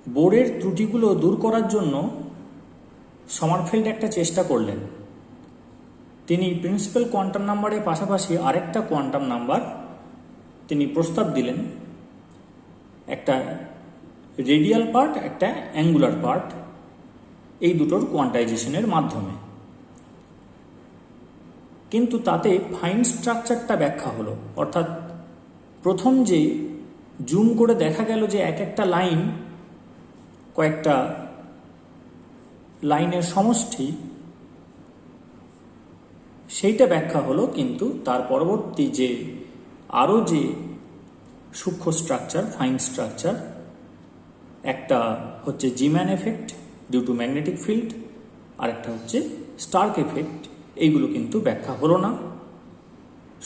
বোরের ত্রুটিগুলো দূর করার জন্য সমারফিল্ড একটা চেষ্টা করলেন। তিনি প্রিন্সিপাল কোয়ান্টাম নাম্বারের পাশাপাশি আরেকটা কোয়ান্টাম নাম্বার তিনি প্রস্তাব দিলেন, একটা রেডিয়াল পার্ট, একটা অ্যাঙ্গুলার পার্ট, এই দুটোর কোয়ান্টাইজেশনের মাধ্যমে। কিন্তু তাতে ফাইন স্ট্রাকচারটা ব্যাখ্যা হলো, অর্থাৎ প্রথম যে জুম করে দেখা গেল যে এক একটা লাইন কয়েকটা লাইনের সমষ্টি, সেইটা ব্যাখ্যা হলো। কিন্তু তার পরবর্তী যে আরও যে সূক্ষ্ম স্ট্রাকচার, ফাইন স্ট্রাকচার, একটা হচ্ছে Zeeman effect due to magnetic field, আর একটা হচ্ছে স্টার্ক এফেক্ট, এইগুলো কিন্তু ব্যাখ্যা হলো না।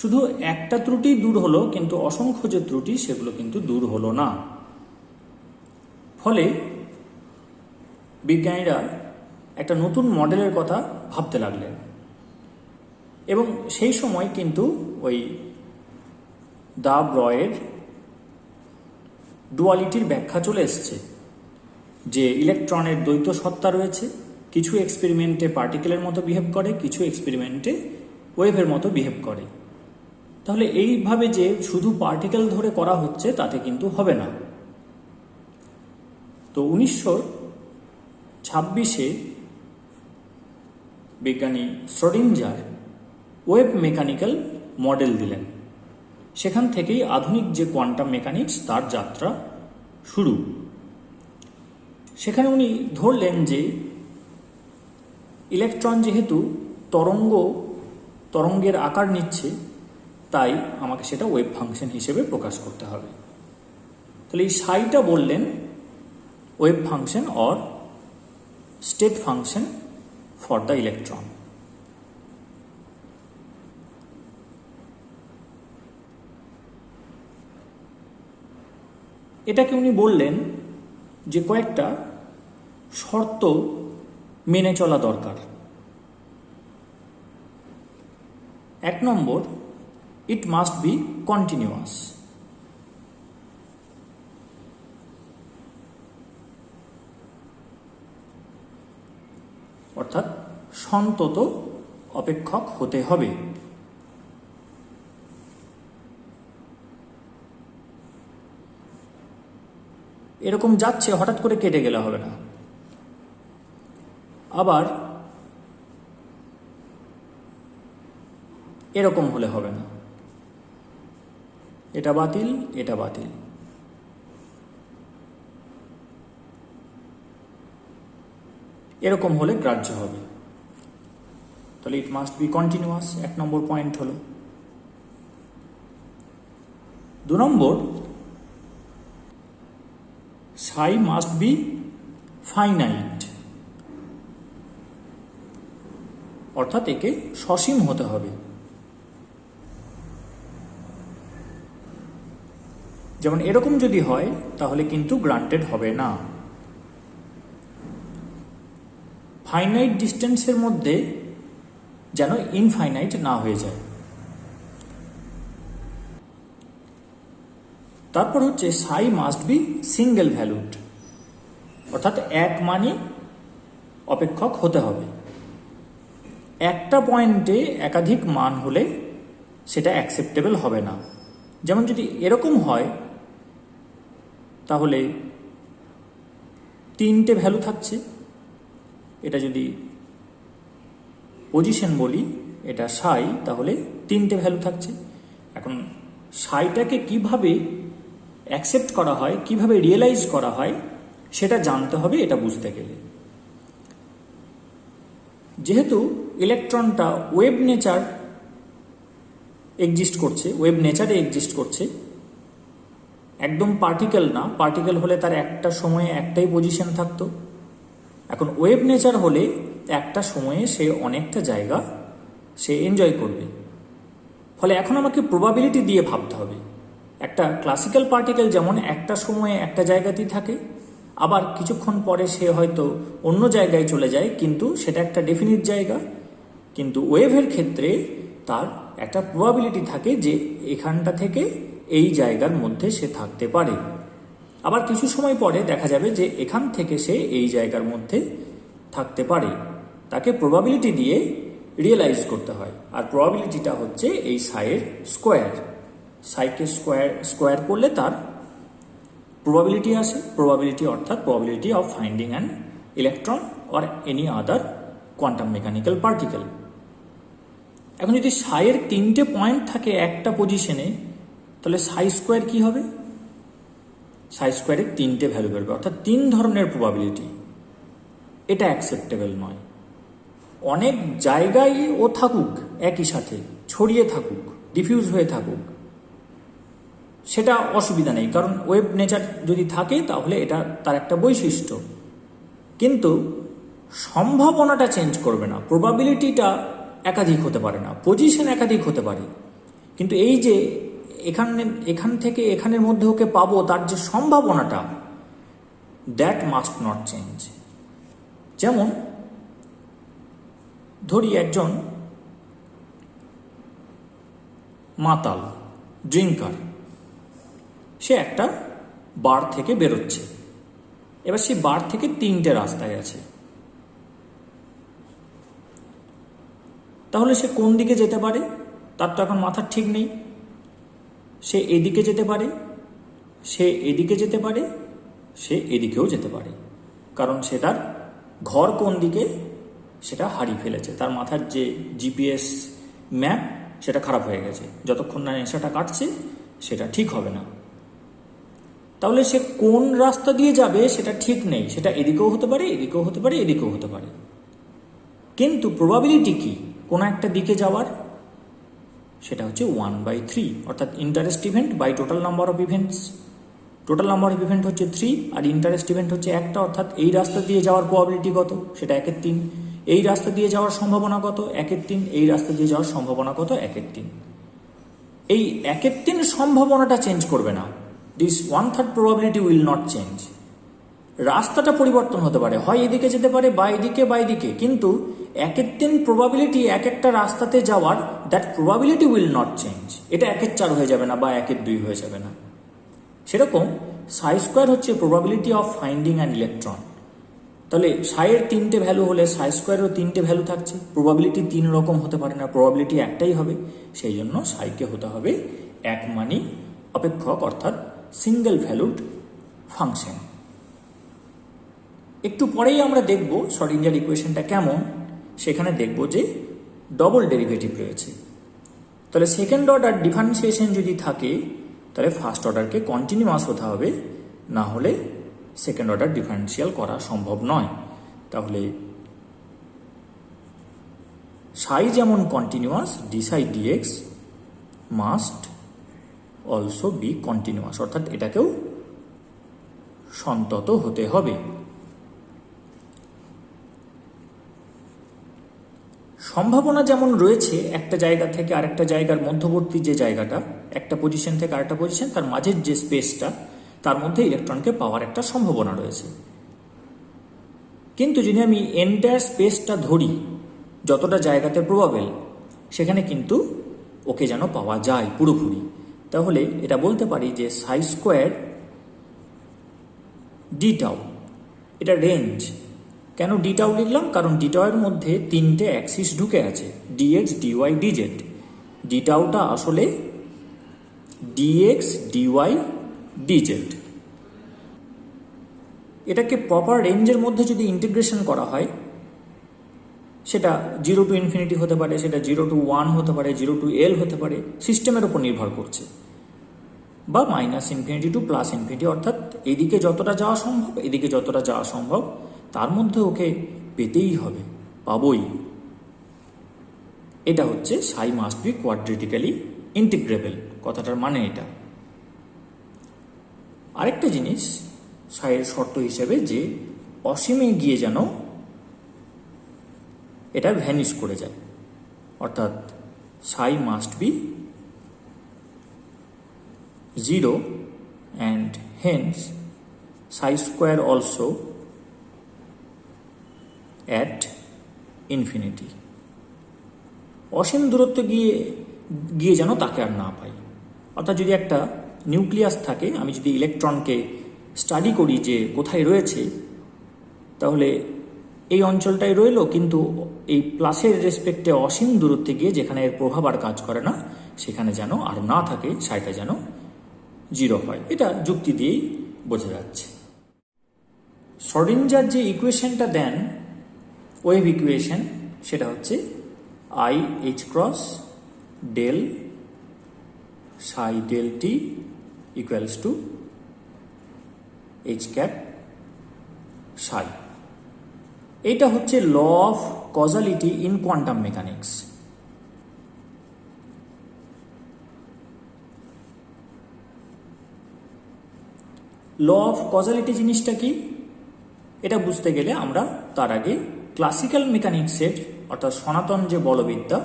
শুধু একটা ত্রুটি দূর হলো, কিন্তু অসংখ্য যে ত্রুটি সেগুলো কিন্তু দূর হলো না। ফলে বিজ্ঞানীরা একটা নতুন মডেলের কথা ভাবতে লাগলেন, এবং সেই সময় কিন্তু ওই দা ব্রয়ের ডুয়ালিটির ব্যাখ্যা চলে এসছে, যে ইলেকট্রনের দ্বৈত সত্তা রয়েছে, কিছু এক্সপেরিমেন্টে পার্টিকেলের মতো বিহেভ করে, কিছু এক্সপেরিমেন্টে ওয়েভের মতো বিহেভ করে। তাহলে এইভাবে যে শুধু পার্টিকেল ধরে করা হচ্ছে তাতে কিন্তু হবে না। তো 1926-এ বিজ্ঞানী শ্রোডিঞ্জার ওয়েভ মেকানিক্যাল মডেল দিলেন। সেখান থেকেই আধুনিক যে কোয়ান্টাম মেকানিক্স তার যাত্রা শুরু। সেখানে উনি ধরলেন যে ইলেকট্রন যেহেতু তরঙ্গের আকার নিচ্ছে, তাই আমাকে সেটা ওয়েভ ফাংশন হিসেবে প্রকাশ করতে হবে। তাহলে এই সাইটা বললেন wave function or state function for the electron. এটাকে উনি বললেন যে কয়েকটা শর্ত মেনে চলা দরকার। 1 নম্বর, ইট মাস্ট বি কন্টিনিউয়াস। অর্থাৎ সন্তত অপেক্ষক হতে হবে। এরকম যাচ্ছে, হঠাৎ করে কেটে গেলে হবে না। আবার এরকম হলে হবে না, এটা বাতিল, এটা বাতিল। এরকম হলে গ্রাহ্য হবে। তাহলে it must be continuous, 1 number point হলো। 2 নম্বর, psi must be finite, অর্থাৎ একে সসীম হতে হবে। যেমন এরকম যদি হয় তাহলে কিন্তু গ্রান্টেড হবে না। ফাইনাইট ডিস্টেন্সের মধ্যে যেন ইনফাইনাইট না হয়ে যায়। তারপর হচ্ছে সাই মাস্ট বি সিঙ্গেল ভ্যালুড, অর্থাৎ এক মানই অপেক্ষক হতে হবে। একটা পয়েন্টে একাধিক মান হলে সেটা অ্যাকসেপ্টেবল হবে না। যেমন যদি এরকম হয় তাহলে 3টে ভ্যালু থাকছে, এটা যদি পজিশন বলি, এটা সাই, তাহলে 3টে ভ্যালু থাকছে। এখন সাইটাকে কিভাবে অ্যাকসেপ্ট করা হয়, কিভাবে রিয়েলাইজ করা হয়, সেটা জানতে হবে এটা বুঝতে গেলে। যেহেতু ইলেকট্রনটা ওয়েভ নেচারে এক্সিস্ট করছে, একদম পার্টিকেল না। পার্টিকেল হলে তার একটা সময়ে একটাই পজিশন থাকতো। এখন ওয়েভ নেচার হলে একটা সময়ে সে অনেকটা জায়গা সে এনজয় করবে। ফলে এখন আমাকে প্রবাবিলিটি দিয়ে ভাবতে হবে। একটা ক্লাসিক্যাল পার্টিকেল যেমন একটা সময়ে একটা জায়গাতেই থাকে, আবার কিছুক্ষণ পরে সে হয়তো অন্য জায়গায় চলে যায়, কিন্তু সেটা একটা ডেফিনিট জায়গা। কিন্তু ওয়েভের ক্ষেত্রে তার একটা প্রবাবিলিটি থাকে যে এখানটা থেকে এই জায়গার মধ্যে সে থাকতে পারে। আবার কিছু সময় পরে দেখা যাবে যে এখান থেকে সে এই জায়গার মধ্যে থাকতে পারে। তাকে প্রবাবিলিটি দিয়ে রিয়েলাইজ করতে হয়, আর প্রবাবিলিটিটা হচ্ছে এই সাইয়ের স্কোয়ার। সাইকে স্কোয়ার করলে তার প্রবাবিলিটি আসে। প্রবাবিলিটি অর্থাৎ probability of finding an electron or any other quantum mechanical particle. এখন যদি সাইয়ের 3টে পয়েন্ট থাকে একটা পজিশনে, তাহলে সাই স্কোয়ার কি হবে? সাই স্কোয়ারের 3টে ভ্যালু বেরোবে, অর্থাৎ 3 ধরনের প্রবাবিলিটি। এটা অ্যাকসেপ্টেবল নয়। অনেক জায়গায় ও থাকুক, একই সাথে ছড়িয়ে থাকুক, ডিফিউজ হয়ে থাকুক, সেটা অসুবিধা নেই, কারণ ওয়েভ নেচার যদি থাকে তাহলে এটা তার একটা বৈশিষ্ট্য। কিন্তু সম্ভাবনাটা চেঞ্জ করবে না। প্রবাবিলিটিটা একাধিক হতে পারে না, পজিশন একাধিক হতে পারে, কিন্তু এই যে এখান থেকে এখানের মধ্যে ওকে পাবো, তার যে সম্ভাবনাটা, দ্যাট মাস্ট নট চেঞ্জ। যেমন ধরি একজন মাতাল ড্রিঙ্কার, সে একটা বার থেকে বেরোচ্ছে। এবার সেই বার থেকে 3টে রাস্তায় আছে, তাহলে সে কোন দিকে যেতে পারে? তার তো এখন মাথার ঠিক নেই। সে এদিকে যেতে পারে, সে এদিকে যেতে পারে, সে এদিকেও যেতে পারে, কারণ সে তার ঘর কোন দিকে সেটা হারিয়ে ফেলেছে। তার মাথার যে জিপিএস ম্যাপ সেটা খারাপ হয়ে গেছে। যতক্ষণ না নেশাটা কাটছে সেটা ঠিক হবে না। তাহলে সে কোন রাস্তা দিয়ে যাবে সেটা ঠিক নেই। সেটা এদিকেও হতে পারে, এদিকেও হতে পারে, এদিকেও হতে পারে। কিন্তু প্রবাবিলিটি কি কোনো একটা দিকে যাওয়ার? সেটা হচ্ছে 1/3, অর্থাৎ interest event by total number of events. Total number of event হচ্ছে 3, আর ইন্টারেস্ট ইভেন্ট হচ্ছে একটা, অর্থাৎ এই রাস্তা দিয়ে যাওয়ার প্রবাবিলিটি কত? সেটা 1/3। এই রাস্তা দিয়ে যাওয়ার সম্ভাবনা কত? 1/3। এই রাস্তা দিয়ে যাওয়ার সম্ভাবনা কত? 1/3। এই 1/3 সম্ভাবনাটা চেঞ্জ করবে না। This 1/3 probability will not change. রাস্তাটা পরিবর্তন হতে পারে, হয় এদিকে যেতে পারে বা এদিকে বা এদিকে, কিন্তু 1/3 প্রবাবিলিটি এক একটা রাস্তাতে যাওয়ার, that probability will not change. এটা 1/4 হয়ে যাবে না বা 1/2 হয়ে যাবে না। সেরকম সাই স্কোয়ার হচ্ছে probability of finding an electron. তাহলে সাইয়ের 3টে ভ্যালু হলে সাই স্কোয়ারেরও 3টে ভ্যালু থাকছে। প্রবাবিলিটি 3 রকম হতে পারে না, প্রবাবিলিটি একটাই হবে। সেই জন্য সাইকে হতে হবে একমানি অপেক্ষক, অর্থাৎ সিঙ্গেল ভ্যালুড ফাংশন। একটু পরেই আমরা দেখব শ্রোডিঞ্জার ইকুয়েশনটা কেমন। সেখানে দেখব যে ডবল ডেরিভেটিভ রয়েছে। তাহলে সেকেন্ড অর্ডার ডিফারেন্সিয়েশন যদি থাকে, তাহলে ফার্স্ট অর্ডারকে কন্টিনিউয়াস হতে হবে, না হলে সেকেন্ড অর্ডার ডিফারেন্সিয়াল করা সম্ভব নয়। তাহলে সাই যেমন continuous, d psi dx must also be continuous, অর্থাৎ এটাকেও সন্তত হতে হবে। সম্ভাবনা যেমন রয়েছে একটা জায়গা থেকে আরেকটা জায়গার মধ্যবর্তী যে জায়গাটা, একটা পজিশন থেকে আরেকটা পজিশন, তার মাঝের যে স্পেসটা, তার মধ্যে ইলেকট্রনকে পাওয়ার একটা সম্ভাবনা রয়েছে। কিন্তু যদি আমি এন্টায়ার স্পেসটা ধরি, যতটা জায়গাতে প্রবাবেল, সেখানে কিন্তু ওকে যেন পাওয়া যায় পুরোপুরি। তাহলে এটা বলতে পারি যে সাই স্কোয়ার ডি টাউ, এটা রেঞ্জ। কেন ডি টাউ লিখলাম? কারণ ডি টাউ এর মধ্যে 3টে অ্যাক্সিস ঢুকে আছে, ডিএক্স, ডিওয়াই, ডিজেড। ডি টাউটা আসলে ডিএক্স, ডিওয়াই, ডিজেড। এটাকে প্রপার রেঞ্জের মধ্যে যদি ইন্টিগ্রেশন করা হয়, সেটা 0 to ইনফিনিটি হতে পারে, সেটা 0 to 1 হতে পারে, 0 to L হতে পারে, সিস্টেমের উপর নির্ভর করছে, বা -ইনফিনিটি টু +ইনফিনিটি, অর্থাৎ এদিকে যতটা যাওয়া সম্ভব, এদিকে যতটা যাওয়া সম্ভব, তার মধ্যে ওকে পেতেই হবে, পাবই। এটা হচ্ছে সাই মাস্ট বি কোয়াড্রেটিক্যালি ইন্টিগ্রেবল, কথাটার মানে এটা। আরেকটা জিনিস সাইয়ের শর্ত হিসেবে, যে অসীমে গিয়ে যেন এটা ভ্যানিশ করে যায়, অর্থাৎ সাই must be 0 and hence psi square also at infinity। অসীম দূরত্ব গিয়ে যেন তাকে আর না পাই। অর্থাৎ যদি একটা নিউক্লিয়াস থাকে, আমি যদি ইলেকট্রনকে স্টাডি করি যে কোথায় রয়েছে, তাহলে এই অঞ্চলটাই রইল, কিন্তু এই প্লাসের রেসপেক্টে অসীম দূরত্বে গিয়ে যেখানে এর প্রভাব আর কাজ করে না সেখানে যেন আর না থাকে, সাইটা যেন 0 হয়। এটা যুক্তি দিয়েই বোঝা যাচ্ছে। শ্রোডিঞ্জার যে ইকুয়েশনটা দেন, ওয়েভ ইকুয়েশন, সেটা হচ্ছে I(H() del psi del t equals to H cap psi। এটা হচ্ছে law of causality in quantum mechanics. Law of causality জিনিসটা কি, এটা বুঝতে গেলে আমরা তার আগে ক্লাসিক্যাল মেকানিক্সের অর্থাৎ সনাতন যে বলবিদ্যা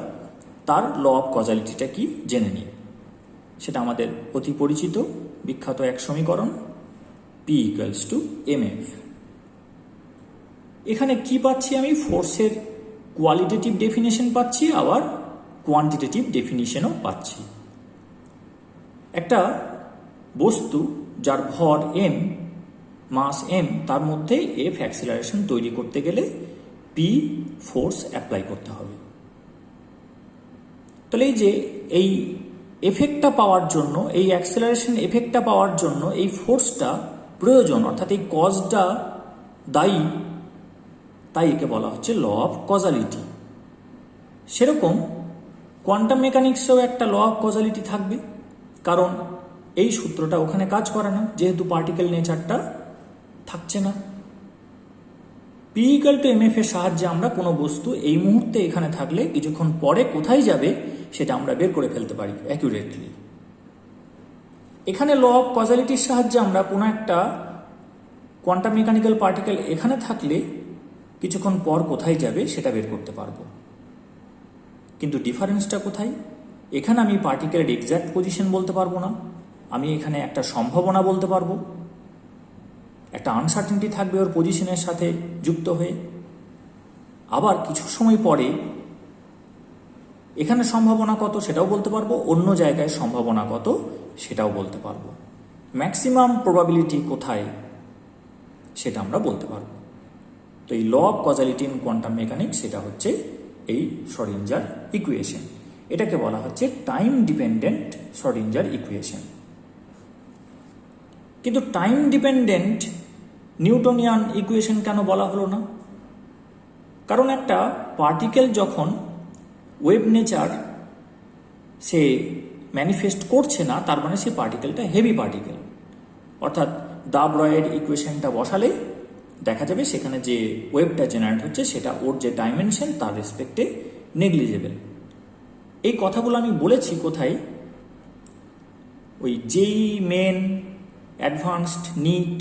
তার ল অফ কজালিটিটা কি জেনে নিই। সেটা আমাদের অতি পরিচিত বিখ্যাত এক সমীকরণ P = mf। এখানে কি পাচ্ছি আমি? ফোর্সের কোয়ালিটেটিভ ডেফিনেশন পাচ্ছি, আবার কোয়ান্টিটেটিভ ডেফিনিশনও পাচ্ছি। একটা বস্তু যার ভর m, মাস m, তার মধ্যে f অ্যাক্সিলারেশন তৈরি করতে গেলে p ফোর্স অ্যাপ্লাই করতে হবে। তাহলে এই যে এই এফেক্টটা পাওয়ার জন্য, এই অ্যাক্সিলারেশন এফেক্টটা পাওয়ার জন্য এই ফোর্সটা প্রয়োজন, অর্থাৎ এই কজটা দায়ী, তাই একে বলা হচ্ছে ল অফ কজালিটি। সেরকম কোয়ান্টাম মেকানিক্সেও একটা ল অফ কজালিটি থাকবে, কারণ এই সূত্রটা ওখানে কাজ করে না, যেহেতু পার্টিকেল নেচারটা থাকছে না। P = mf এর সাহায্যে আমরা কোনো বস্তু এই মুহূর্তে এখানে থাকলে কিছুক্ষণ পরে কোথায় যাবে সেটা আমরা বের করে ফেলতে পারি অ্যাকুরেটলি। এখানে ল অফ কজালিটির সাহায্যে আমরা কোনো একটা কোয়ান্টাম মেকানিক্যাল পার্টিকেল এখানে থাকলে কিছুক্ষণ পর কোথায় যাবে সেটা বের করতে পারবো। কিন্তু ডিফারেন্সটা কোথায়? এখানে আমি পার্টিকেলের এক্স্যাক্ট পজিশন বলতে পারবো না, আমি এখানে একটা সম্ভাবনা বলতে পারবো, একটা আনসার্টেনটি থাকবে ওর পজিশনের সাথে যুক্ত হয়ে। আবার কিছু সময় পরে এখানে সম্ভাবনা কত সেটাও বলতে পারবো, অন্য জায়গায় সম্ভাবনা কত সেটাও বলতে পারবো, ম্যাক্সিমাম প্রবাবিলিটি কোথায় সেটা আমরা বলতে পারবো। তো এই law of causality in quantum mechanics সেটা হচ্ছে এই শ্রোডিঞ্জার ইকুয়েশন। এটাকে বলা হচ্ছে টাইম ডিপেন্ডেন্ট শ্রোডিঞ্জার ইকুয়েশন। কিন্তু টাইম ডিপেন্ডেন্ট নিউটনিয়ান ইকুয়েশন কেন বলা হলো না? কারণ একটা পার্টিকেল যখন ওয়েভ নেচার সে ম্যানিফেস্ট করছে না, তার মানে সে পার্টিকেলটা হেভি পার্টিকেল। অর্থাৎ দাব-রয়ের ইকুয়েশনটা বসালে দেখা যাবে সেখানে যে ওয়েভটা জেনারেট হচ্ছে সেটা ওর যে ডাইমেনশন তার রেসপেক্টে নেগলিজেবল। এই কথাগুলো আমি বলেছি কোথায়? ওই জেই মেন, অ্যাডভান্সড, নিট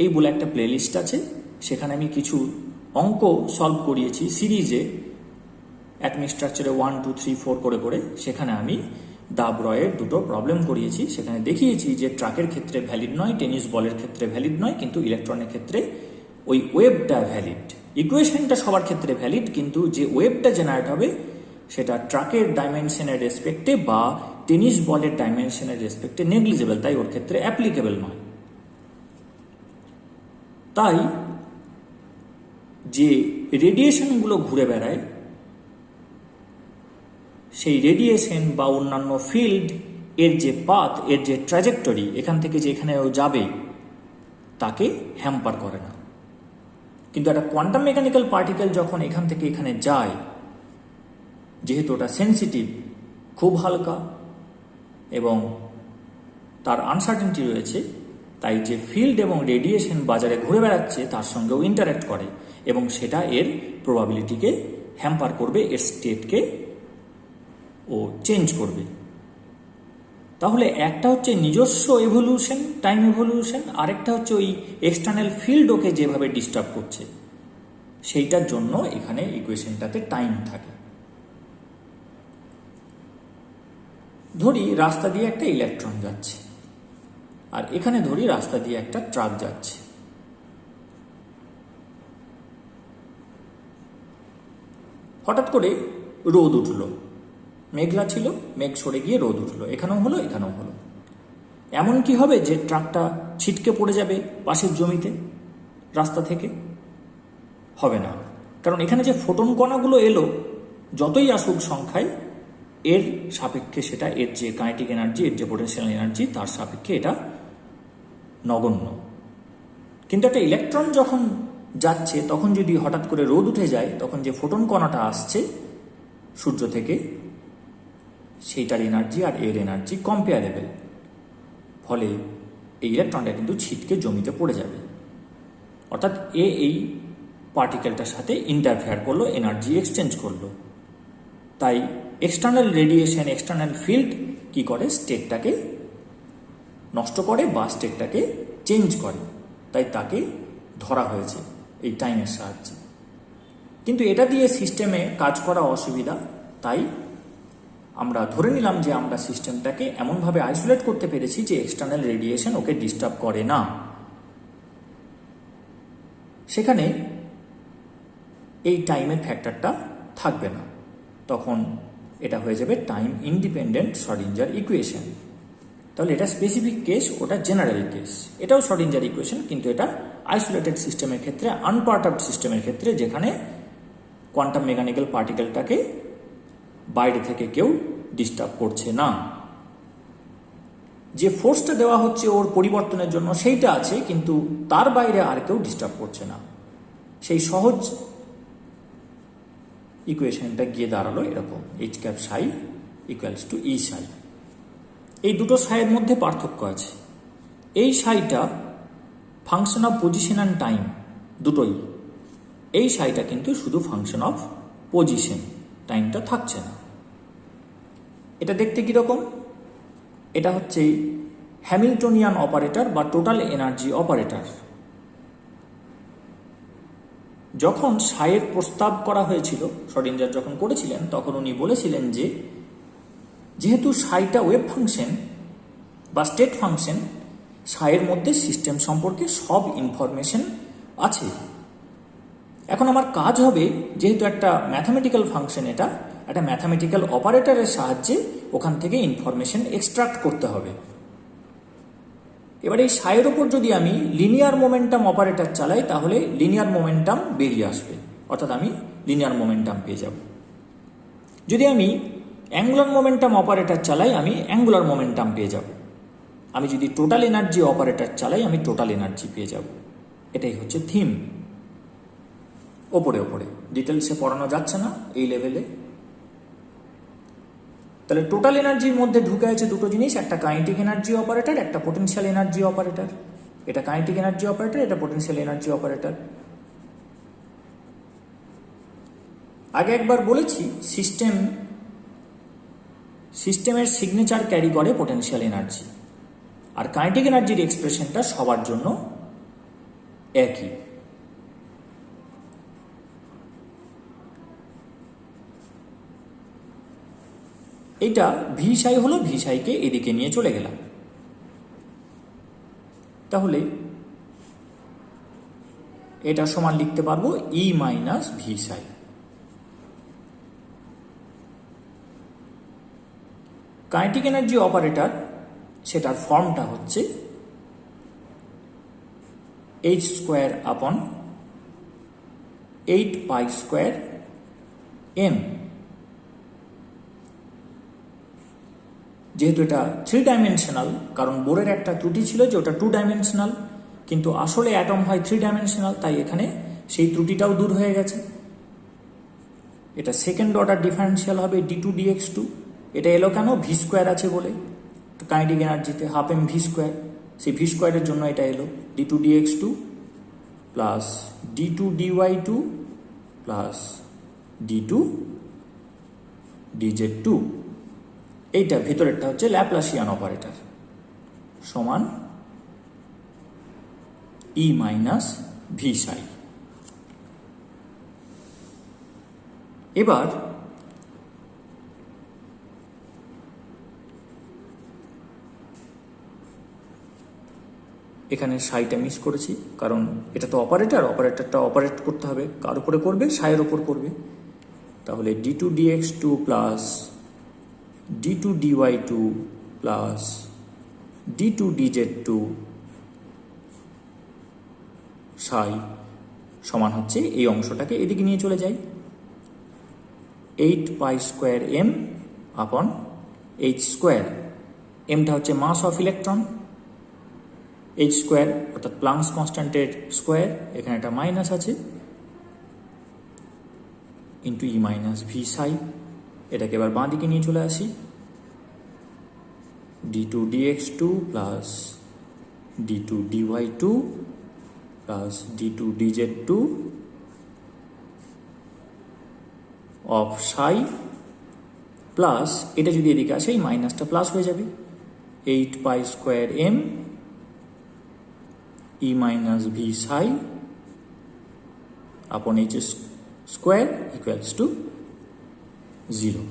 এই বলে একটা প্লেলিস্ট আছে, সেখানে আমি কিছু অঙ্ক সলভ করিয়েছি সিরিজে, অ্যাটমিক স্ট্রাকচারে 1, 2, 3, 4 করে করে। সেখানে আমি দাব-রয়ের দুটো প্রবলেম করিয়েছি, সেখানে দেখিয়েছি যে ট্রাকের ক্ষেত্রে ভ্যালিড নয়, টেনিস বলের ক্ষেত্রে ভ্যালিড নয়, কিন্তু ইলেকট্রনের ক্ষেত্রে ওই ওয়েভটা ভ্যালিড। ইকুয়েশনটা সবার ক্ষেত্রে ভ্যালিড, কিন্তু যে ওয়েভটা জেনারেট হবে সেটা ট্রাকের ডাইমেনশনের রেসপেক্টে বা টেনিস বলের ডাইমেনশনের রেসপেক্টে নেগলিজেবল, তাই ওর ক্ষেত্রে অ্যাপ্লিকেবল নয়। তাই যে রেডিয়েশনগুলো ঘুরে বেড়ায় সেই রেডিয়েশন বা অন্যান্য ফিল্ড এর যে পাথ, এর যে ট্র্যাজেক্টরি, এখান থেকে যে এখানে যাবে তাকে হ্যাম্পার করে না। কিন্তু একটা কোয়ান্টাম মেকানিক্যাল পার্টিকেল যখন এখান থেকে এখানে যায়, যেহেতু ওটা সেন্সিটিভ, খুব হালকা এবং তার আনসার্টেনটি রয়েছে, তাই যে ফিল্ড এবং রেডিয়েশন বাজারে ঘুরে বেড়াচ্ছে তার সঙ্গেও ইন্টারাক্ট করে এবং সেটা এর প্রবাবিলিটিকে হ্যাম্পার করবে, এর স্টেটকে ও চেঞ্জ করবে। তাহলে একটা হচ্ছে নিজস্ব এভলিউশন, টাইম এভলিউশন, আরেকটা হচ্ছে ওই এক্সটার্নাল ফিল্ড ওকে যেভাবে ডিস্টার্ব করছে, সেইটার জন্য এখানে ইকুয়েশনটাতে টাইম থাকে। ধরি রাস্তা দিয়ে একটা ইলেকট্রন যাচ্ছে, আর এখানে ধরি রাস্তা দিয়ে একটা ট্রাক যাচ্ছে। হঠাৎ করে রোদ উঠলো, মেঘলা ছিল, মেঘ সরে গিয়ে রোদ উঠলো, এখানেও হলো, এখানেও হলো। এমন কি হবে যে ট্রাকটা ছিটকে পড়ে যাবে পাশের জমিতে রাস্তা থেকে? হবে না, কারণ এখানে যে ফোটন কণাগুলো এলো যতই আসুক সংখ্যায়, এর সাপেক্ষে সেটা, এর যে কাইনেটিক এনার্জি, এর যে পোটেনশিয়াল এনার্জি, তার সাপেক্ষে এটা নগণ্য। কিন্তু একটা ইলেকট্রন যখন যাচ্ছে, তখন যদি হঠাৎ করে রোদ উঠে যায়, তখন যে ফোটন কণাটা আসছে সূর্য থেকে, সেইটার এনার্জি আর এর এনার্জি কম্পেয়ারেবল, ফলে এই ইলেকট্রনটা কিন্তু ছিটকে জমিতে পড়ে যাবে। অর্থাৎ এই পার্টিকেলটার সাথে ইন্টারফেয়ার করলো, এনার্জি এক্সচেঞ্জ করলো। তাই এক্সটার্নাল রেডিয়েশন, এক্সটার্নাল ফিল্ড কি করে? স্টেটটাকে নষ্ট করে বা স্টেটটাকে চেঞ্জ করে। তাই তাকে ধরা হয়েছে এই টাইমের সাহায্যে। কিন্তু এটা দিয়ে সিস্টেমে কাজ করা অসুবিধা, তাই আমরা ধরে নিলাম যে আমরা সিস্টেমটাকে এমনভাবে আইসোলেট করতে পেরেছি যে এক্সটার্নাল রেডিয়েশন ওকে ডিস্টার্ব করে না। সেখানে এই টাইমের ফ্যাক্টরটা থাকবে না, তখন এটা হয়ে যাবে টাইম ইন্ডিপেন্ডেন্ট শ্রোডিঞ্জার ইকুয়েশন। তাহলে এটা স্পেসিফিক কেস, ওটা জেনারেল কেস। এটাও শ্রোডিঞ্জার ইকুয়েশন, কিন্তু এটা আইসোলেটেড সিস্টেমের ক্ষেত্রে, আনপার্টার্বড সিস্টেমের ক্ষেত্রে, যেখানে কোয়ান্টাম মেকানিক্যাল পার্টিকেলটাকে বাইরে থেকে কেউ ডিস্টার্ব করছে না। যে ফোর্সটা দেওয়া হচ্ছে ওর পরিবর্তনের জন্য সেইটা আছে, কিন্তু তার বাইরে আর কেউ ডিস্টার্ব করছে না। সেই সহজ ইকুয়েশনটা গিয়ে দাঁড়ালো এরকম, H cap psi equals to E psi. এই দুটো সাইয়ের মধ্যে পার্থক্য আছে। এই সাইটা function of position and time দুটোই। এই সাইটা কিন্তু শুধু ফাংশন অফ পজিশন, টাইমটা থাকছে না। এটা দেখতে কীরকম? এটা হচ্ছে হ্যামিল্টনিয়ান অপারেটর বা টোটাল এনার্জি অপারেটর। যখন সাইয়ের প্রস্তাব করা হয়েছিল, শ্রোডিঞ্জার যখন করেছিলেন, তখন উনি বলেছিলেন যে যেহেতু সাইটা ওয়েভ ফাংশন বা স্টেট ফাংশন, সাইয়ের মধ্যে সিস্টেম সম্পর্কে সব ইনফরমেশন আছে। এখন আমার কাজ হবে, যেহেতু একটা ম্যাথামেটিক্যাল ফাংশন, এটা একটা ম্যাথামেটিক্যাল অপারেটরের সাহায্যে ওখান থেকে ইনফরমেশন এক্সট্রাক্ট করতে হবে। এবার এই সাইয়ের ওপর যদি আমি লিনিয়ার মোমেন্টাম অপারেটর চালাই, তাহলে লিনিয়ার মোমেন্টাম বেরিয়ে আসবে, অর্থাৎ আমি লিনিয়ার মোমেন্টাম পেয়ে যাব। যদি আমি অ্যাঙ্গুলার মোমেন্টাম অপারেটর চালাই, আমি অ্যাঙ্গুলার মোমেন্টাম পেয়ে যাব। আমি যদি টোটাল এনার্জি অপারেটর চালাই, আমি টোটাল এনার্জি পেয়ে যাব। এটাই হচ্ছে থিম। ওপরে ওপরে ডিটেলসে পড়ানো যাচ্ছে না এই লেভেলে। তাহলে টোটাল এনার্জির মধ্যে ঢুকে আছে দুটো জিনিস, একটা কাইনেটিক এনার্জি অপারেটর, একটা পোটেনশিয়াল এনার্জি অপারেটর। এটা কাইনেটিক এনার্জি অপারেটর, এটা পোটেনশিয়াল এনার্জি অপারেটর। আগে একবার বলেছি, সিস্টেমের সিগনেচার ক্যারি করে পোটেনশিয়াল এনার্জি, আর কাইনেটিক এনার্জির এক্সপ্রেশনটা সবার জন্য একই। এটা ভি সাই হলো, ভি সাইকে এদিকে নিয়ে চলে গেলাম। তাহলে এটা সমান লিখতে পারবো ই মাইনাস ভি সাই। কাইনেটিক এনার্জি অপারেটর, সেটার ফর্মটা হচ্ছে এইচ স্কোয়ার আপন 8 পাই স্কোয়ার এম। যেহেতু এটা 3 ডাইমেনশনাল, কারণ বোরের একটা ত্রুটি ছিল যে ওটা 2 ডাইমেনশনাল, কিন্তু আসলে অ্যাটম হয় 3 ডাইমেনশনাল, তাই এখানে সেই ত্রুটিটাও দূর হয়ে গেছে। এটা সেকেন্ড অর্ডার ডিফারেন্সিয়াল হবে d2 dx2। এটা এলো কেন? ভি স্কোয়ার আছে বলে, কাইনেটিক এনার্জিতে হাফ এম ভি স্কোয়ার, সেই ভি স্কোয়ারের জন্য এটা এলো d2 dx2 plus d2 dy2 plus d2 dz2। এইটা ভেতরেরটা হচ্ছে ল্যাপ্লাসিয়ান অপারেটর, সমান ই মাইনাস ভি সাই। এবার এখানে সাইটা মিস করেছি, কারণ এটা তো অপারেটরটা অপারেট করতে হবে, কার উপরে করবে? সাইয়ের ওপর করবে। তাহলে d2 dx2 plus d2 dy2 plus d2 dz2 সাই সমান হচ্ছে এই অংশটাকে এদিকে নিয়ে চলে যাই, 8 পাই স্কোয়ার এম আপন এইচ স্কোয়ার। এমটা হচ্ছে মাস অফ ইলেকট্রন, এইচ স্কোয়ার অর্থাৎ প্লাঙ্কস কনস্ট্যান্টের স্কোয়ার, এখানে একটা মাইনাস আছে, ইন্টু ই মাইনাস ভি সাই। এটাকে এবার বাঁ দিকে নিয়ে চলে আসি, d2 dx2 plus d2 dy2 plus d2 dz2 of Sai plus, এটা যদি এদিকে আসে এই মাইনাসটা প্লাস হয়ে যাবে, 8 pi square M E minus V psi আপন এইচ স্কোয়ার ইকুয়ালস টু 0।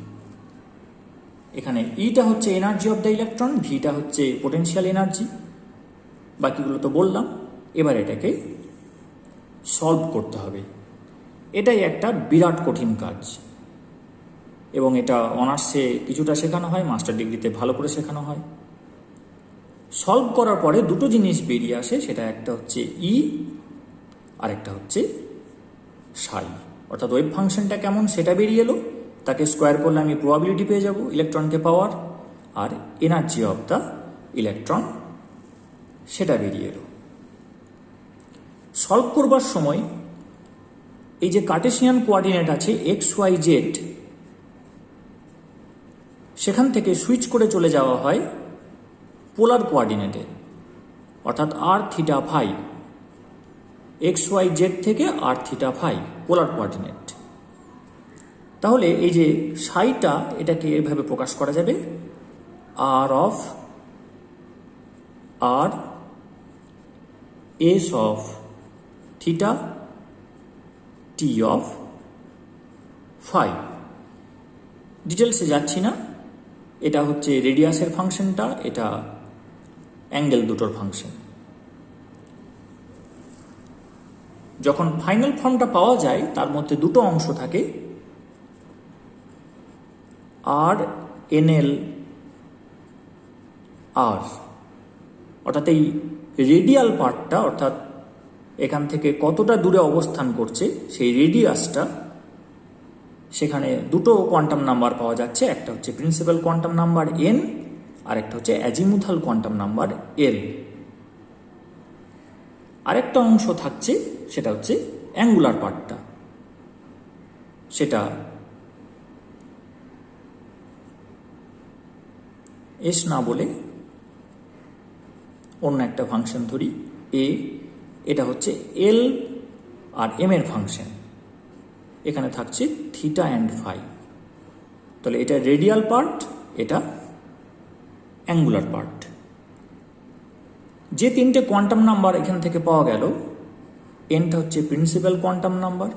এখানে ইটা হচ্ছে এনার্জি অফ দ্য ইলেকট্রন, ভিটা হচ্ছে পোটেনশিয়াল এনার্জি, বাকিগুলো তো বললাম। এবার এটাকে সলভ করতে হবে, এটাই একটা বিরাট কঠিন কাজ, এবং এটা অনার্সে কিছুটা শেখানো হয়, মাস্টার ডিগ্রিতে ভালো করে শেখানো হয়। সলভ করার পরে দুটো জিনিস বেরিয়ে আসে, সেটা একটা হচ্ছে ই আর একটা হচ্ছে সাই, অর্থাৎ ওয়েভ ফাংশনটা কেমন সেটা বেরিয়ে এলো, তাকে স্কোয়ার করলে আমি প্রবাবিলিটি পেয়ে যাব ইলেকট্রনকে পাওয়ার, আর এনার্জি অফ দ্য ইলেকট্রন সেটা বেরিয়ে এলো। সলভ করবার সময় এই যে কার্টেসিয়ান কোঅর্ডিনেট আছে এক্স ওয়াই জেড, সেখান থেকে সুইচ করে চলে যাওয়া হয় পোলার কোঅর্ডিনেটে, অর্থাৎ R theta phi, X Y Z থেকে R theta phi polar coordinate. তাহলে এই যে সাইটা, এটাকে এভাবে প্রকাশ করা যাবে R of R S of theta T of phi. ডিটেলসে যাচ্ছি না, এটা হচ্ছে রেডিয়াসের ফাংশনটা, এটা অ্যাঙ্গেল দুটোর ফাংশন। যখন ফাইনাল ফর্মটা পাওয়া যায় তার মধ্যে দুটো অংশ থাকে, আর এনএল আর, অর্থাৎ এই রেডিয়াল পার্টটা, অর্থাৎ এখান থেকে কতটা দূরে অবস্থান করছে সেই রেডিয়াসটা, সেখানে দুটো কোয়ান্টাম নাম্বার পাওয়া যাচ্ছে, একটা হচ্ছে প্রিন্সিপাল কোয়ান্টাম নাম্বার এন আর একটা হচ্ছে অ্যাজিমুথাল কোয়ান্টাম নাম্বার এল। আরেকটা অংশ থাকছে সেটা হচ্ছে অ্যাঙ্গুলার পার্টটা, সেটা এস না বলে অন্য একটা ফাংশন ধরি এ, এটা হচ্ছে এল আর এম এর ফাংশন, এখানে থাকছে থিটা অ্যান্ড ফাই। তাহলে এটা রেডিয়াল পার্ট, এটা অ্যাঙ্গুলার পার্ট। যে তিনটে কোয়ান্টাম নাম্বার এখান থেকে পাওয়া গেল, এনটা হচ্ছে প্রিন্সিপাল কোয়ান্টাম নাম্বার,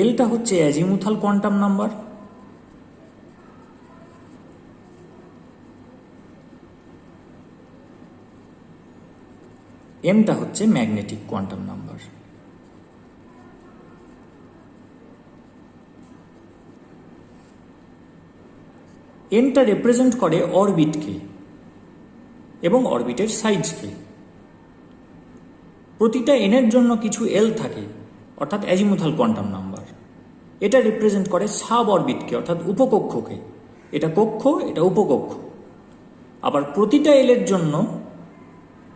এলটা হচ্ছে অ্যাজিমুথাল কোয়ান্টাম নাম্বার, এমটা হচ্ছে ম্যাগনেটিক কোয়ান্টাম নাম্বার। এনটা রিপ্রেজেন্ট করে অরবিটকে এবং অরবিটের সাইজকে। প্রতিটা এনের জন্য কিছু এল থাকে, অর্থাৎ অ্যাজিমুথাল কোয়ান্টাম নাম্বার। এটা রিপ্রেজেন্ট করে সাব অরবিটকে, অর্থাৎ উপকক্ষকে। এটা কক্ষ, এটা উপকক্ষ। আবার প্রতিটা এলের জন্য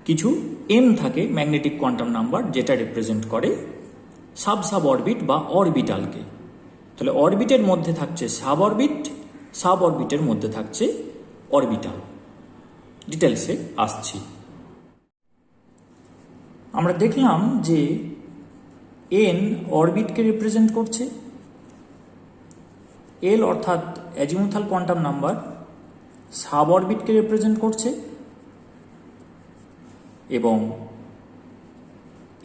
কিছু এম থাকে, ম্যাগনেটিক কোয়ান্টাম নাম্বার, যেটা রিপ্রেজেন্ট করে সাব সাব অরবিট বা অরবিটালকে। তাহলে অরবিটের মধ্যে থাকছে সাব অরবিট, সাব অরবিটের মধ্যে থাকছে অরবিটাল। ডিটেলসে আসছি। আমরা দেখলাম যে এন অরবিটকে রিপ্রেজেন্ট করছে, এল অর্থাৎ অ্যাজিমুথাল কোয়ান্টাম নাম্বার সাব অরবিটকে রিপ্রেজেন্ট করছে, এবং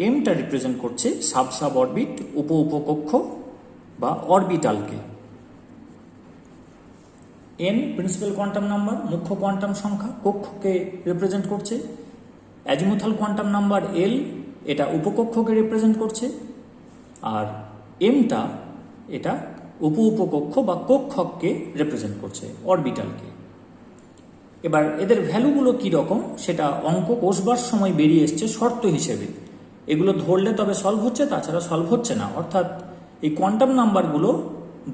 এমটা রিপ্রেজেন্ট করছে সাব সাব অরবিট, উপ উপকক্ষ বা অরবিটালকে। এন প্রিন্সিপাল কোয়ান্টাম নাম্বার, মুখ্য কোয়ান্টাম সংখ্যা, কক্ষকে রিপ্রেজেন্ট করছে। অ্যাজিমুথাল কোয়ান্টাম নাম্বার এল, এটা উপকক্ষকে রিপ্রেজেন্ট করছে। আর এমটা এটা উপকক্ষ বা কক্ষককে রিপ্রেজেন্ট করছে, অরবিটালকে। এবার এদের ভ্যালুগুলো কি রকম সেটা অঙ্ক কষবার সময় বেরিয়ে এসছে শর্ত হিসেবে। এগুলো ধরলে তবে সলভ হচ্ছে, তাছাড়া সলভ হচ্ছে না। অর্থাৎ এই কোয়ান্টাম নাম্বারগুলো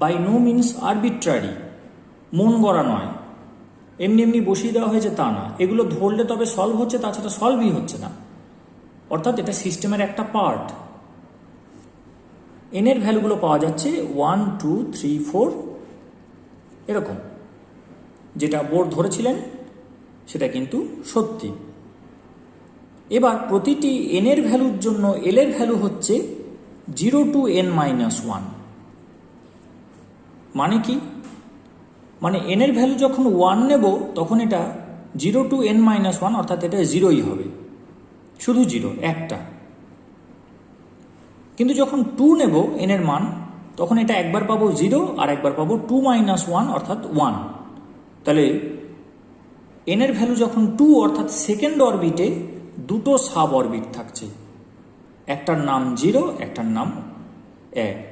বাই নো মিনস আরবিট্রারি, মন গড়া নয়, এমনি এমনি বসিয়ে দেওয়া হয়েছে তা না। এগুলো ধরলে তবে সলভ হচ্ছে, তাছাড়া সলভই হচ্ছে না। অর্থাৎ এটা সিস্টেমের একটা পার্ট। এনের ভ্যালুগুলো পাওয়া যাচ্ছে 1 2 3 4 এরকম। যেটা বোর্ড ধরেছিলেন সেটা কিন্তু সত্যি। এবার প্রতিটি এনের ভ্যালুর জন্য এল এর ভ্যালু হচ্ছে 0 to n-1। মানে কি? মানে এনের ভ্যালু যখন 1 নেব তখন এটা 0 to n-1, অর্থাৎ এটা 0ই হবে, শুধু 0 একটা। কিন্তু যখন 2 নেব এনের মান, তখন এটা একবার পাবো 0 আর একবার পাবো 2-1, অর্থাৎ 1। তাহলে এনের ভ্যালু যখন 2, অর্থাৎ সেকেন্ড অরবিটে দুটো সাব অরবিট থাকছে, একটার নাম 0, একটার নাম 1,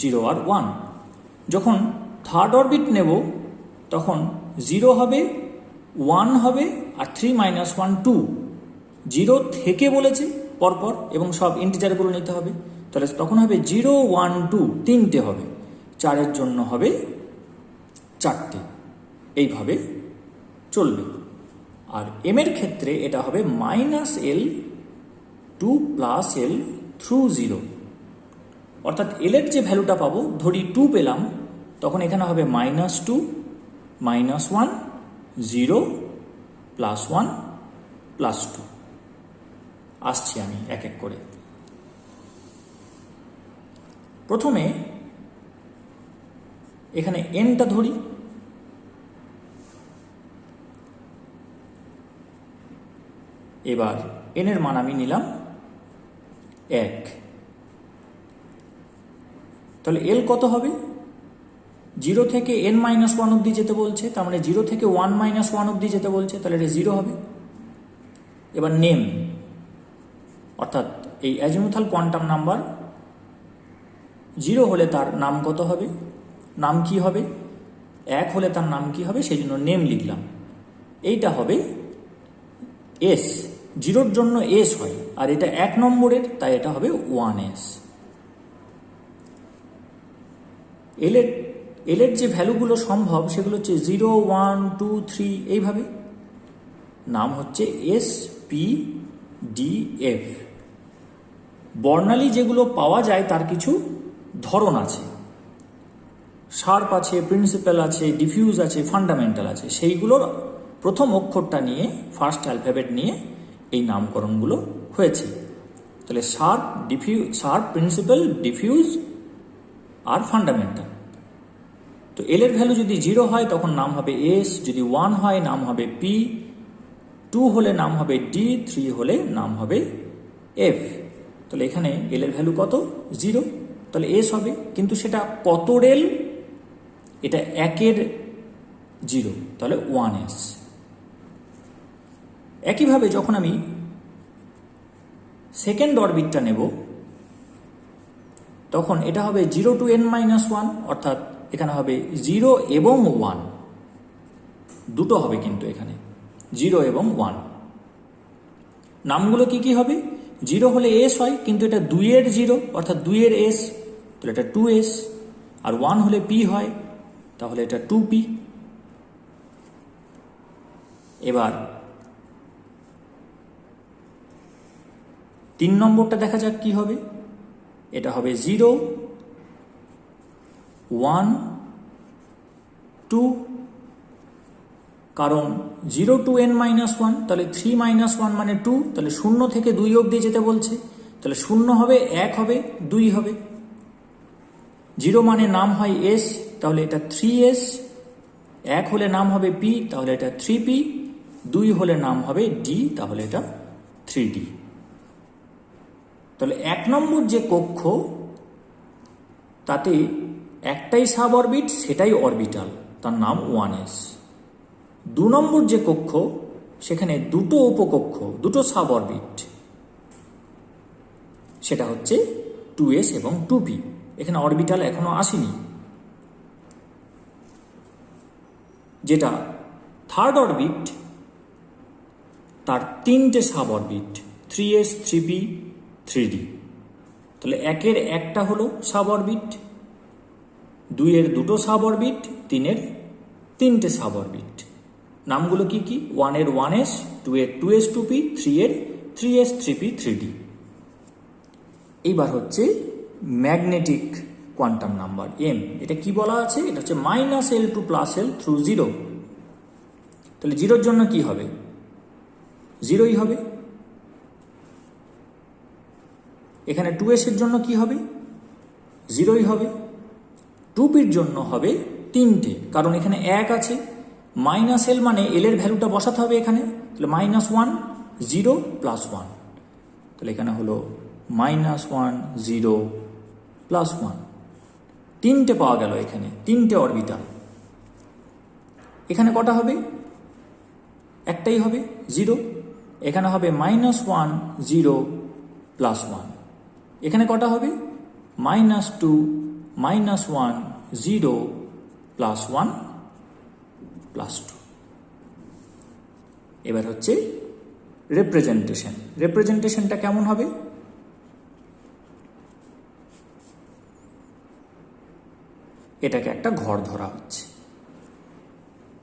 0 আর 1। যখন থার্ড অরবিট নেব তখন 0 হবে, 1 হবে আর 3-1 2। 0 থেকে বলেছে পরপর, এবং সব ইন্টিজারগুলো নিতে হবে। তাহলে তখন হবে 0 1 2, তিনটে হবে। 4-এর জন্য হবে 4টে। এইভাবে চলবে। আর এম এর ক্ষেত্রে এটা হবে -l 2 + l through 0। অর্থাৎ এল এর যে ভ্যালুটা পাবো, ধরি 2 পেলাম, তখন এখানে হবে -2 -1 0 +1 +2। আসছি আমি এক এক করে। প্রথমে এখানে এনটা ধরি। এবার এনের মান আমি নিলাম 1। তাহলে এল কত হবে? 0 থেকে n-1 অবধি যেতে বলছে, তার মানে 0 থেকে 1-1 অবধি যেতে বলছে, তাহলে এটা 0 হবে। এবার নেম, অর্থাৎ এই অ্যাজিমুথাল কোয়ান্টাম নাম্বার 0 হলে তার নাম কত হবে, নাম কি হবে? 1 হলে তার নাম কি হবে, সেই জন্য নেম লিখলাম। এইটা হবে এস, 0-র জন্য এস হয়, আর এটা 1 নম্বরের, তাই এটা হবে 1s। এল এর যে ভ্যালুগুলো সম্ভব সেগুলো হচ্ছে 0 1 2 3 এইভাবে। নাম হচ্ছে এস পি ডি এফ। বর্ণালী যেগুলো পাওয়া যায় তার কিছু ধরন আছে, শার্প আছে, প্রিন্সিপাল আছে, ডিফিউজ আছে, ফান্ডামেন্টাল আছে। সেইগুলোর প্রথম অক্ষরটা নিয়ে, ফার্স্ট অ্যালফাবেট নিয়ে এই নামকরণগুলো হয়েছে। তাহলে শার্প, প্রিন্সিপাল, ডিফিউজ আর ফান্ডামেন্টাল। তো এল এর ভ্যালু যদি 0 হয় তখন নাম হবে এস, যদি 1 হয় নাম হবে পি, 2 হলে নাম হবে ডি, 3 হলে নাম হবে এফ। তাহলে এখানে এল এর ভ্যালু কত? 0, তাহলে এস হবে। কিন্তু সেটা কত রেল? এটা 1-এর 0, তাহলে 1s। একইভাবে যখন আমি সেকেন্ড অরবিটটা নেব তখন এটা হবে 0 to n-1, অর্থাৎ এখানে হবে 0 এবং 1, দুটো হবে কিন্তু এখানে 0 এবং 1। নামগুলো কি কি হবে? 0 হলে এস হয়, কিন্তু এটা 2-এর 0, অর্থাৎ 2-এর এস, তাহলে এটা 2s। আর 1 হলে পি হয়, তাহলে এটা 2p। এবার 3 নম্বরটা দেখা যাক কি হবে। এটা হবে 0 1 2, কারণ 0 to n-1, তাহলে 3-1 মানে 2, তাহলে 0 থেকে 2 অবধি যেতে বলছে, তাহলে 0 হবে, 1 হবে, 2 হবে। 0 মানে নাম হয় এস, তাহলে এটা 3s। 1 হলে নাম হবে পি, তাহলে এটা 3p। 2 হলে নাম হবে ডি, তাহলে এটা 3d। তাহলে 1 নম্বর যে কক্ষ, তাতে একটাই সাব অরবিট, সেটাই অরবিটাল, তার নাম 1s। 2 নম্বর যে কক্ষ, সেখানে দুটো উপকক্ষ, দুটো সাব অরবিট, সেটা হচ্ছে 2s এবং 2p। এখানে অরবিটাল এখনো আসেনি। যেটা থার্ড অরবিট তার 3টে sub orbit 3s 3p 3d। তাহলে 1-এর একটা হলো সাব অরবিট, 2-এর 2টো সাব অরবিট, 3-এর 3টে সাব অরবিট। নামগুলো কি কি? 1-এর 1s, 2-এর 2s 2p, 3-এর 3s 3p 3d। এইবার হচ্ছে ম্যাগনেটিক কোয়ান্টাম নাম্বার m। এটা কি বলা আছে? এটা হচ্ছে -l টু +l থ্রু 0। তাহলে 0-র জন্য কি হবে? 0ই হবে। এখানে 2s এর জন্য কি হবে? 0ই হবে। 2pর জন্য হবে 3টে, কারণ এখানে 1 আছে। -l মানে l এর ভ্যালুটা বসাতে হবে এখানে। তাহলে -1 0 +1। তাহলে এখানে হলো -1 0 +1। 3টে পাওয়া গেল এখানে, 3টে অরবিটাল। এখানে কটা হবে? একটাই হবে, 0। এখানে হবে -1 0 +1। এখানে কটা হবে? -2 -1 0 +1 +2। এবার হচ্ছে রিপ্রেজেন্টেশন। রিপ্রেজেন্টেশনটা কেমন হবে? এটাকে একটা ঘর ধরা হচ্ছে।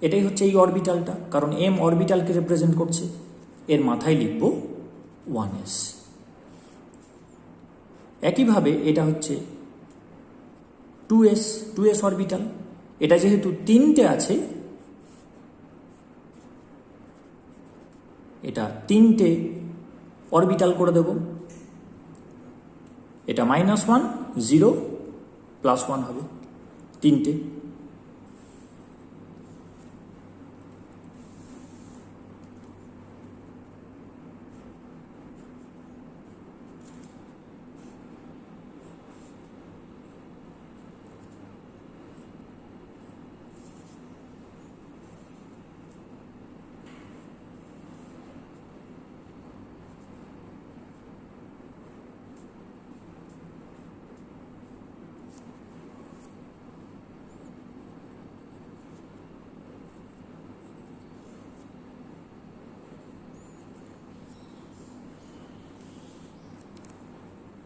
এটাই হচ্ছে এই অরবিটালটা, কারণ m অরবিটালকে রিপ্রেজেন্ট করছে। এর মাথায় লিখব 1s। একইভাবে এটা হচ্ছে 2s অরবিটাল। এটা যেহেতু 3টে আছে, এটা 3টে অরবিটাল করে দেব। এটা -1 0 +1 হবে, 3টে।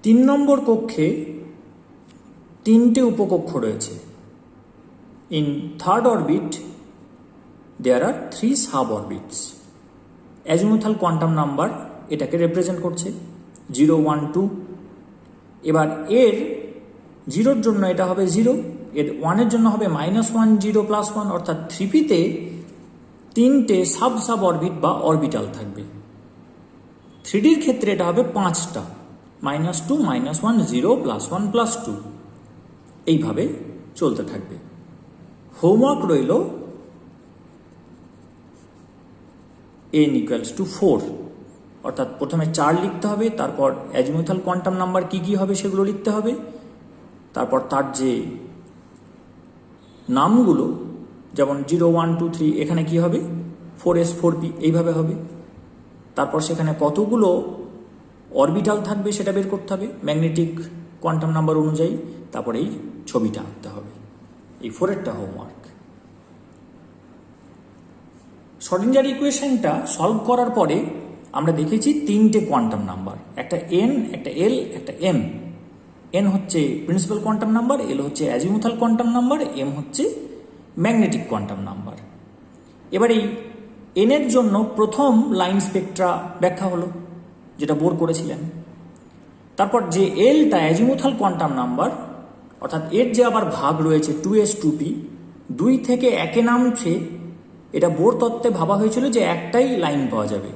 তিন নম্বর কক্ষে 3টে উপকক্ষ রয়েছে। In third orbit there are 3 sub orbits. Azimuthal quantum number এটাকে রিপ্রেজেন্ট করছে 0 1 2। এবার এর 0-র জন্য এটা হবে 0, এর 1-এর জন্য হবে -1 0 +1, অর্থাৎ 3p-তে 3টে সাব অরবিট বা অরবিটাল থাকবে। 3d-র ক্ষেত্রে এটা হবে 5টা, -2 -1 0 +1 +2। এইভাবে চলতে থাকবে। হোমওয়ার্ক রইল n = 4, অর্থাৎ প্রথমে 4 লিখতে হবে, তারপর অ্যাজিমুথাল কোয়ান্টাম নাম্বার কি কি হবে সেগুলো লিখতে হবে, তারপর তার যে নামগুলো, যেমন 0 1 2 3, এখানে কি হবে 4s 4p, এইভাবে হবে। তারপর সেখানে কতগুলো অরবিটাল থাকবে সেটা বের করতে হবে ম্যাগনেটিক কোয়ান্টাম নাম্বার অনুযায়ী। তারপর এই ছবিটা আঁকতে হবে। এই 4-এরটা হোমওয়ার্ক। শ্রোডিঞ্জার ইকুয়েশনটা সলভ করার পরে আমরা দেখেছি 3টে কোয়ান্টাম নাম্বার, একটা n, একটা l, একটা m। n হচ্ছে প্রিন্সিপাল কোয়ান্টাম নাম্বার, l হচ্ছে অ্যাজিমুথাল কোয়ান্টাম নাম্বার, m হচ্ছে ম্যাগনেটিক কোয়ান্টাম নাম্বার। এবার এই n এর জন্য প্রথম লাইন স্পেকট্রা ব্যাখ্যা হলো, যেটা বোর করেছিলেন। তারপর যে lটা অ্যাজিমুথাল কোয়ান্টাম নাম্বার, অর্থাৎ এর যে আবার ভাগ রয়েছে 2s 2p, 2 থেকে 1-এ নামছে। এটা বোর তত্ত্বে ভাবা হয়েছিল যে একটাই লাইন পাওয়া যাবে,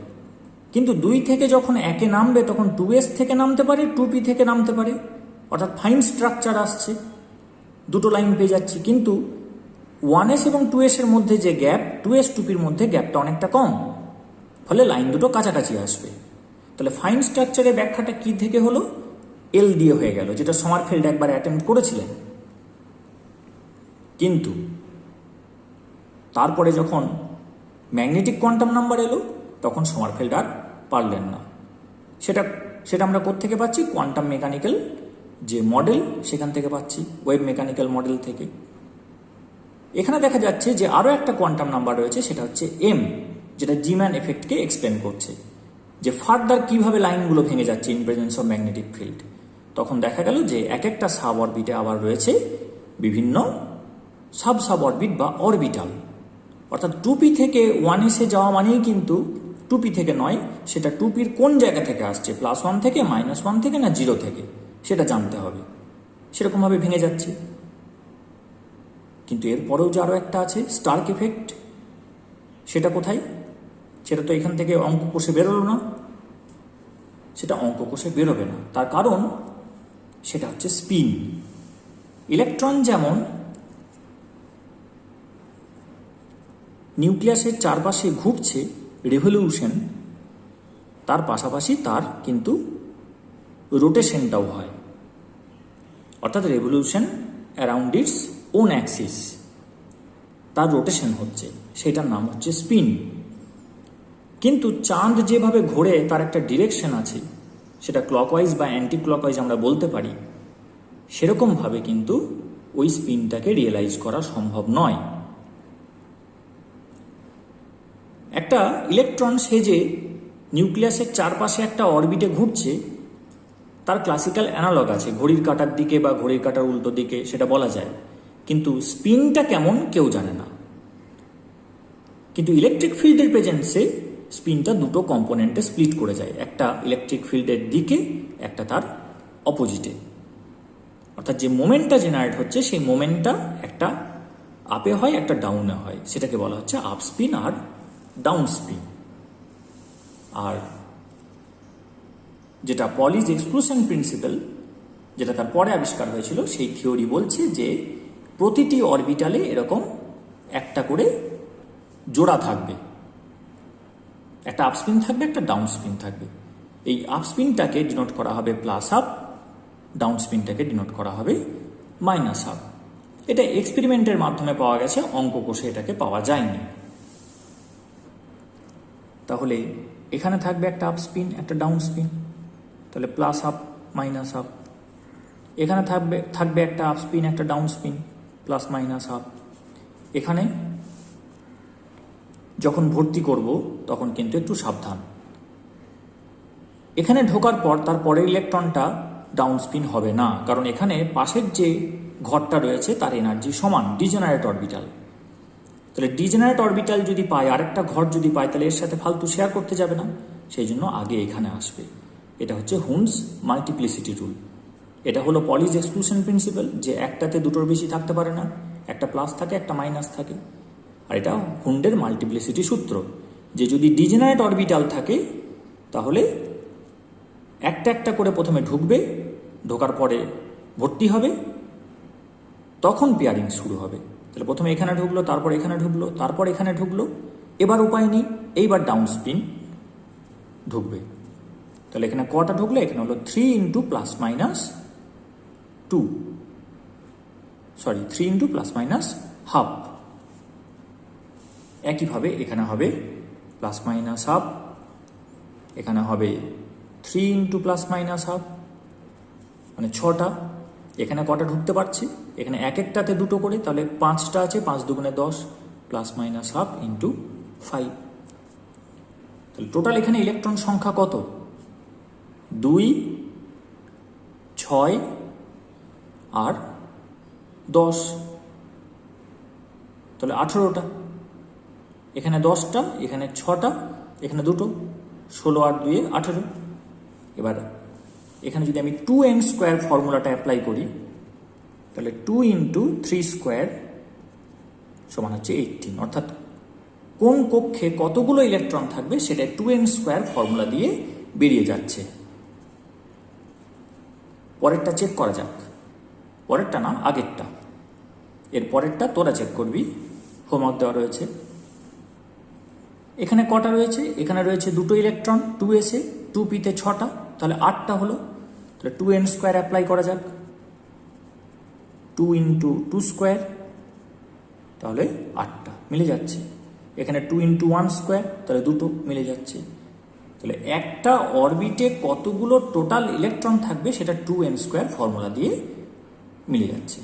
কিন্তু 2 থেকে যখন 1-এ নামবে তখন 2s থেকে নামতে পারে, 2p থেকে নামতে পারে, অর্থাৎ ফাইন স্ট্রাকচার আসছে, দুটো লাইন পেয়ে যাচ্ছি। কিন্তু 1s এবং 2s এর মধ্যে যে গ্যাপ, 2s 2pর মধ্যে গ্যাপটা অনেকটা কম, ফলে লাইন দুটো কাছাকাছি আসবে। তাহলে ফাইন স্ট্রাকচারের ব্যাখ্যাটা কি থেকে হলো? এল দিয়ে হয়ে গেল, যেটা সমারফেল্ড একবার অ্যাটেম্প্ট করেছিলেন। কিন্তু তারপরে যখন ম্যাগনেটিক কোয়ান্টাম নাম্বার এলো তখন সমারফেল্ড আর পারলেন না। সেটা আমরা কোত্থেকে পাচ্ছি? কোয়ান্টাম মেকানিক্যাল যে মডেল সেখান থেকে পাচ্ছি, ওয়েভ মেকানিক্যাল মডেল থেকে। এখানে দেখা যাচ্ছে যে আরও একটা কোয়ান্টাম নাম্বার রয়েছে, সেটা হচ্ছে এম, যেটা জিম্যান এফেক্টকে এক্সপ্লেন করছে, যে ফার্দার কিভাবে লাইনগুলো ভেঙে যাচ্ছে in presence of magnetic field. তখন দেখা গেল যে এক একটা সাব অরবিটে আবার রয়েছে বিভিন্ন সাব অরবিট বা অরবিটাল, অর্থাৎ 2p থেকে 1s-এ যাওয়া মানেই কিন্তু 2p থেকে নয়, সেটা 2pর কোন জায়গা থেকে আসছে, +1 থেকে, -1 থেকে, না 0 থেকে, সেটা জানতে হবে। সেরকমভাবে ভেঙে যাচ্ছে। কিন্তু এরপরেও যে আরও একটা আছে স্টার্ক এফেক্ট, সেটা কোথায়? সেটা তো এখান থেকে অঙ্ক কোষে বেরোলো না, সেটা অঙ্ক কোষে বেরোবে না। তার কারণ সেটা হচ্ছে স্পিন। ইলেকট্রন যেমন নিউক্লিয়াসের চারপাশে ঘুরছে রেভলিউশন, তার পাশাপাশি তার কিন্তু রোটেশনটাও হয়, অর্থাৎ revolution around its own Axis, তার রোটেশন হচ্ছে, সেটার নাম হচ্ছে স্পিন। কিন্তু চাঁদ যেভাবে ঘোরে তার একটা ডিরেকশন আছে, সেটা ক্লকওয়াইজ বা অ্যান্টি ক্লকওয়াইজ আমরা বলতে পারি, সেরকমভাবে কিন্তু ওই স্পিনটাকে রিয়েলাইজ করা সম্ভব নয়। একটা ইলেকট্রন সে যে নিউক্লিয়াসের চারপাশে একটা অরবিটে ঘুরছে, তার ক্লাসিক্যাল অ্যানালগ আছে, ঘড়ির কাঁটার দিকে বা ঘড়ির কাঁটার উল্টো দিকে, সেটা বলা যায়। কিন্তু স্পিনটা কেমন কেউ জানে না। কিন্তু ইলেকট্রিক ফিল্ডের প্রেজেন্সে স্পিনটা দুটো কম্পোনেন্টে স্প্লিট করে যায়, একটা ইলেকট্রিক ফিল্ডের দিকে, একটা তার অপোজিটে। অর্থাৎ যে মোমেন্টটা জেনারেট হচ্ছে সেই মোমেন্টটা একটা আপে হয়, একটা ডাউনে হয়, সেটাকে বলা হচ্ছে আপ স্পিন আর ডাউন স্পিন। আর যেটা পলিজ এক্সক্লুশন প্রিন্সিপাল, যেটা তার পরে আবিষ্কার হয়েছিল, সেই থিওরি বলছে যে প্রতিটি অরবিটালে এরকম একটা করে জোড়া থাকবে, একটা আপস্পিন থাকবে, একটা ডাউন স্পিন থাকবে। এই আপস্পিনটাকে ডিনোট করা হবে প্লাস আপ, ডাউন স্পিনটাকে ডিনোট করা হবে মাইনাস আপ। এটা এক্সপেরিমেন্টের মাধ্যমে পাওয়া গেছে, অঙ্ক কোষে এটাকে পাওয়া যায়নি। তাহলে এখানে থাকবে একটা আপ স্পিন, একটা ডাউন স্পিন, তাহলে প্লাস আপ মাইনাস আপ। এখানে থাকবে একটা আপ স্পিন, একটা down spin, plus minus up. এখানে যখন ভর্তি করব তখন কিন্তু একটু সাবধান। এখানে ঢোকার পর তার পরের ইলেকট্রনটা ডাউন স্পিন হবে না, কারণ এখানে পাশের যে ঘরটা রয়েছে তার এনার্জি সমান, ডিজেনারেট অরবিটাল। তাহলে ডিজেনারেট অরবিটাল যদি পায়, আরেকটা ঘর যদি পায়, তাহলে এর সাথে ফালতু শেয়ার করতে যাবে না, সেই জন্য আগে এখানে আসবে। এটা হচ্ছে হুন্স মাল্টিপ্লিসিটি রুল। এটা হলো পলিজ এক্সক্লুশন প্রিন্সিপাল, যে একটাতে দুটোর বেশি থাকতে পারে না, একটা প্লাস থাকে, একটা মাইনাস থাকে। আর এটা হুন্ডের মাল্টিপ্লিসিটি সূত্র, যে যদি ডিজেনারেট অরবিটাল থাকে তাহলে একটা একটা করে প্রথমে ঢুকবে, ঢোকার পরে ভর্তি হবে, তখন পেয়ারিং শুরু হবে। তাহলে প্রথমে এখানে ঢুকলো, তারপর এখানে ঢুকলো, তারপর এখানে ঢুকলো, এবার উপায় নেই, এইবার ডাউন স্পিন ঢুকবে। তাহলে এখানে কটা ঢুকলো? এখানে হলো 3 into plus minus 2, sorry 3 into plus minus half. একইভাবে এখানে হবে প্লাস মাইনাস হাফ, এখানে হবে 3 ইন্টু প্লাস মাইনাস হাফ, মানে 6টা। এখানে কটা ঢুকতে পারছি? এখানে এক একটাতে দুটো করে, তাহলে 5টা আছে, 5 দুগুণে 10, প্লাস মাইনাস হাফ ইন্টু 5। তাহলে টোটাল এখানে ইলেকট্রন সংখ্যা কত? 2, 6 আর 10, তাহলে 18টা। এখানে 10টা, এখানে 6টা, এখানে দুটো, 16 আর 2 18। এবার এখানে যদি আমি 2n² ফর্মুলাটা অ্যাপ্লাই করি, তাহলে 2 ইন্টু 3² সমান হচ্ছে 18। অর্থাৎ কোন কক্ষে কতগুলো ইলেকট্রন থাকবে সেটা 2n² ফর্মুলা দিয়ে বেরিয়ে যাচ্ছে। পরেরটা চেক করা যাক, পরেরটা না, আগেরটা। এর পরেরটা তোরা চেক করবি, হোমওয়ার্ক দেওয়া রয়েছে। এখানে কটা রয়েছে? এখানে রয়েছে দুটো ইলেকট্রন 2s-এ, 2p-তে 6টা, তাহলে 8টা হলো। তাহলে 2n² অ্যাপ্লাই করা যাক, 2 ইন্টু 2², তাহলে 8টা মিলে যাচ্ছে। এখানে 2 ইন্টু 1², তাহলে দুটো মিলে যাচ্ছে। তাহলে একটা অরবিটে কতগুলো টোটাল ইলেকট্রন থাকবে সেটা 2n² ফর্মুলা দিয়ে মিলে যাচ্ছে।